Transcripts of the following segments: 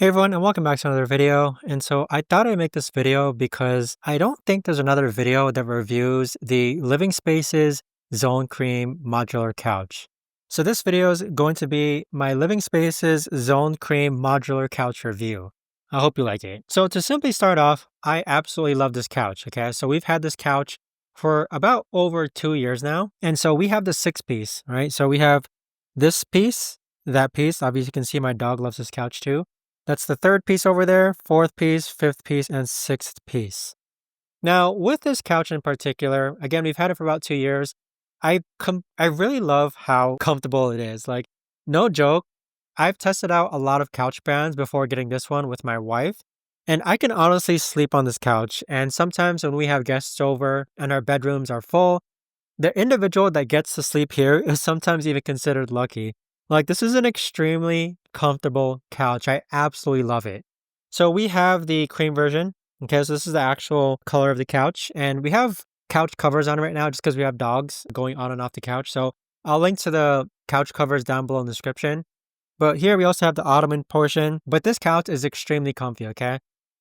Hey everyone, and welcome back to another video. And so I thought I'd make this video because I don't think there's another video that reviews the Living Spaces Zone Cream Modular Couch. So this video is going to be my Living Spaces Zone Cream Modular Couch review. I hope you like it. So to simply start off, I absolutely love this couch, okay? So we've had this couch for about over 2 years now. And so we have the 6-piece, right? So we have this piece, that piece. Obviously you can see my dog loves this couch too. That's the 3rd piece over there, 4th piece, 5th piece, and 6th piece. Now, with this couch in particular, again, we've had it for about 2 years. I really love how comfortable it is. Like, no joke, I've tested out a lot of couch brands before getting this one with my wife, and I can honestly sleep on this couch. And sometimes when we have guests over and our bedrooms are full, the individual that gets to sleep here is sometimes even considered lucky. Like, this is an extremely comfortable couch. I absolutely love it. So we have the cream version. Okay, so this is the actual color of the couch. And we have couch covers on it right now just because we have dogs going on and off the couch. So I'll link to the couch covers down below in the description. But here we also have the ottoman portion. But this couch is extremely comfy, okay?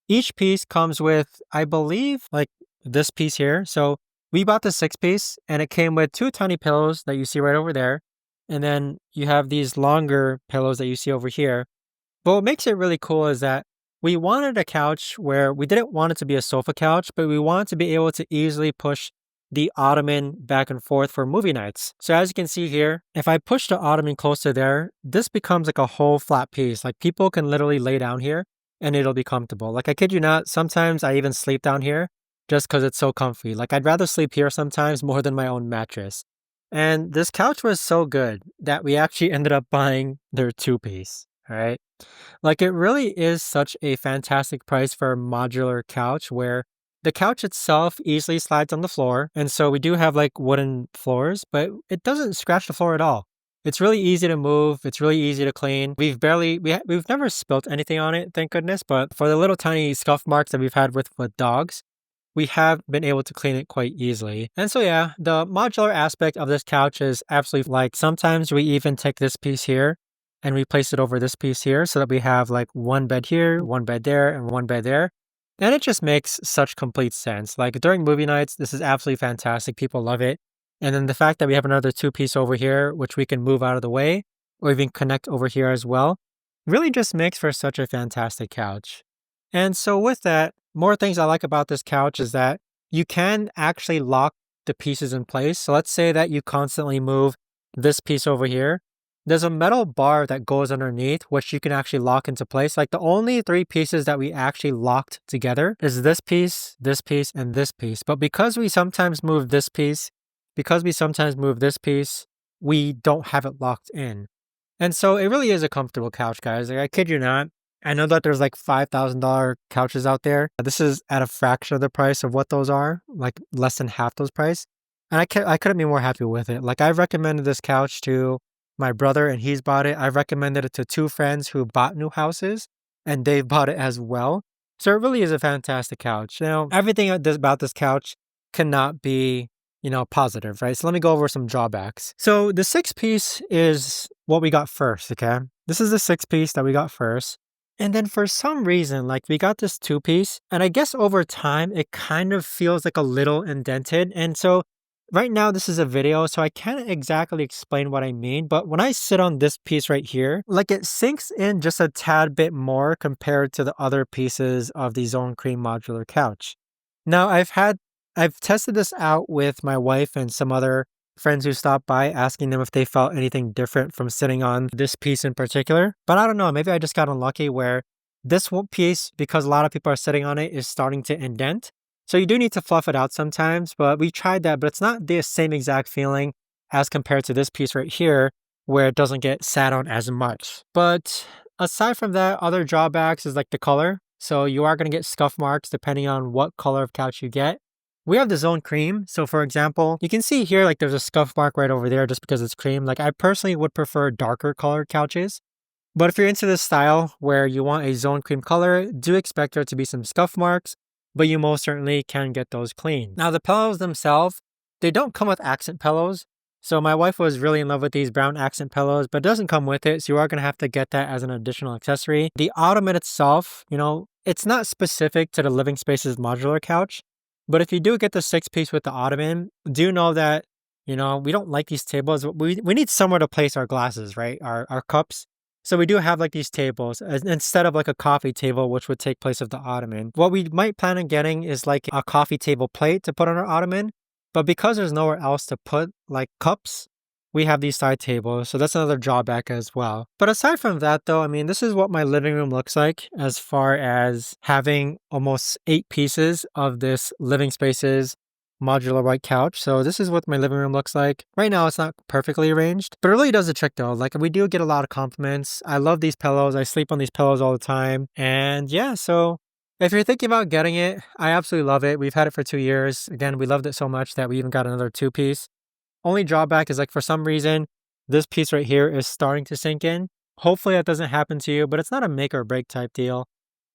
Each piece comes with, I believe, like this piece here. So we bought the 6-piece and it came with 2 tiny pillows that you see right over there. And then you have these longer pillows that you see over here. But what makes it really cool is that we wanted a couch where we didn't want it to be a sofa couch, but we wanted to be able to easily push the ottoman back and forth for movie nights. So as you can see here, if I push the ottoman close to there, this becomes like a whole flat piece. Like, people can literally lay down here and it'll be comfortable. Like, I kid you not, sometimes I even sleep down here just because it's so comfy. Like, I'd rather sleep here sometimes more than my own mattress. And this couch was so good that we actually ended up buying their 2-piece, right? Like, it really is such a fantastic price for a modular couch where the couch itself easily slides on the floor. And so we do have like wooden floors, but it doesn't scratch the floor at all. It's really easy to move. It's really easy to clean. We've never spilt anything on it, thank goodness. But for the little tiny scuff marks that we've had with dogs, we have been able to clean it quite easily. And so yeah, the modular aspect of this couch is absolutely, like, sometimes we even take this piece here and we place it over this piece here so that we have like one bed here, one bed there, and one bed there. And it just makes such complete sense. Like, during movie nights, this is absolutely fantastic. People love it. And then the fact that we have another 2-piece over here, which we can move out of the way or even connect over here as well, really just makes for such a fantastic couch. And so with that, more things I like about this couch is that you can actually lock the pieces in place. So let's say that you constantly move this piece over here. There's a metal bar that goes underneath, which you can actually lock into place. Like, the only 3 pieces that we actually locked together is this piece, and this piece. But because we sometimes move this piece, we don't have it locked in. And so it really is a comfortable couch, guys. Like, I kid you not. I know that there's like $5,000 couches out there. This is at a fraction of the price of what those are, like less than half those price. And I couldn't be more happy with it. Like, I've recommended this couch to my brother and he's bought it. I've recommended it to 2 friends who bought new houses and they've bought it as well. So it really is a fantastic couch. Now, everything about this couch cannot be, positive, right? So let me go over some drawbacks. So the 6-piece is what we got first, okay? This is the 6-piece that we got first. And then for some reason, like, we got this 2-piece, and I guess over time, it kind of feels like a little indented. And so right now, this is a video, so I can't exactly explain what I mean. But when I sit on this piece right here, like, it sinks in just a tad bit more compared to the other pieces of the Zone Cream Modular Couch. Now, I've tested this out with my wife and some other friends who stopped by, asking them if they felt anything different from sitting on this piece in particular. But I don't know, maybe I just got unlucky where this piece, because a lot of people are sitting on it, is starting to indent. So you do need to fluff it out sometimes, but we tried that, but it's not the same exact feeling as compared to this piece right here, where it doesn't get sat on as much. But aside from that, other drawbacks is like the color. So you are going to get scuff marks depending on what color of couch you get. We have the Zone Cream. So for example, you can see here, like, there's a scuff mark right over there just because it's cream. Like, I personally would prefer darker colored couches. But if you're into this style where you want a Zone Cream color, do expect there to be some scuff marks, but you most certainly can get those clean. Now, the pillows themselves, they don't come with accent pillows. So my wife was really in love with these brown accent pillows, but it doesn't come with it. So you are going to have to get that as an additional accessory. The ottoman itself, it's not specific to the living spaces modular couch. But if you do get the 6-piece with the ottoman, do know that, we don't like these tables. We need somewhere to place our glasses, right? Our cups. So we do have like these tables instead of like a coffee table, which would take place of the ottoman. What we might plan on getting is like a coffee table plate to put on our ottoman. But because there's nowhere else to put like cups, we have these side tables. So that's another drawback as well. But aside from that though, I mean, this is what my living room looks like as far as having almost 8 pieces of this living spaces modular white couch. So this is what my living room looks like. Right now it's not perfectly arranged, but it really does the trick though. Like we do get a lot of compliments. I love these pillows. I sleep on these pillows all the time. And yeah, so if you're thinking about getting it, I absolutely love it. We've had it for 2 years. Again, we loved it so much that we even got another 2-piece. Only drawback is like for some reason, this piece right here is starting to sink in. Hopefully that doesn't happen to you, but it's not a make or break type deal.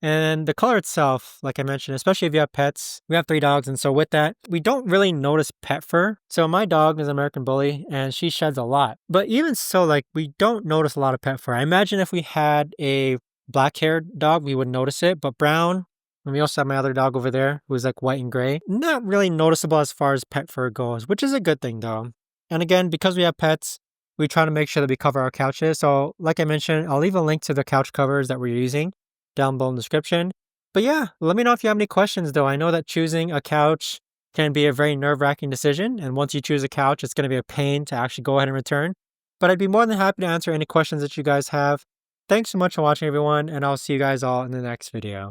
And the color itself, like I mentioned, especially if you have pets, we have 3 dogs. And so with that, we don't really notice pet fur. So my dog is an American Bully and she sheds a lot. But even so, like we don't notice a lot of pet fur. I imagine if we had a black haired dog, we would notice it, but brown, and we also have my other dog over there who's like white and gray. Not really noticeable as far as pet fur goes, which is a good thing though. And again, because we have pets, we try to make sure that we cover our couches. So like I mentioned, I'll leave a link to the couch covers that we're using down below in the description. But yeah, let me know if you have any questions though. I know that choosing a couch can be a very nerve-wracking decision. And once you choose a couch, it's going to be a pain to actually go ahead and return. But I'd be more than happy to answer any questions that you guys have. Thanks so much for watching everyone, and I'll see you guys all in the next video.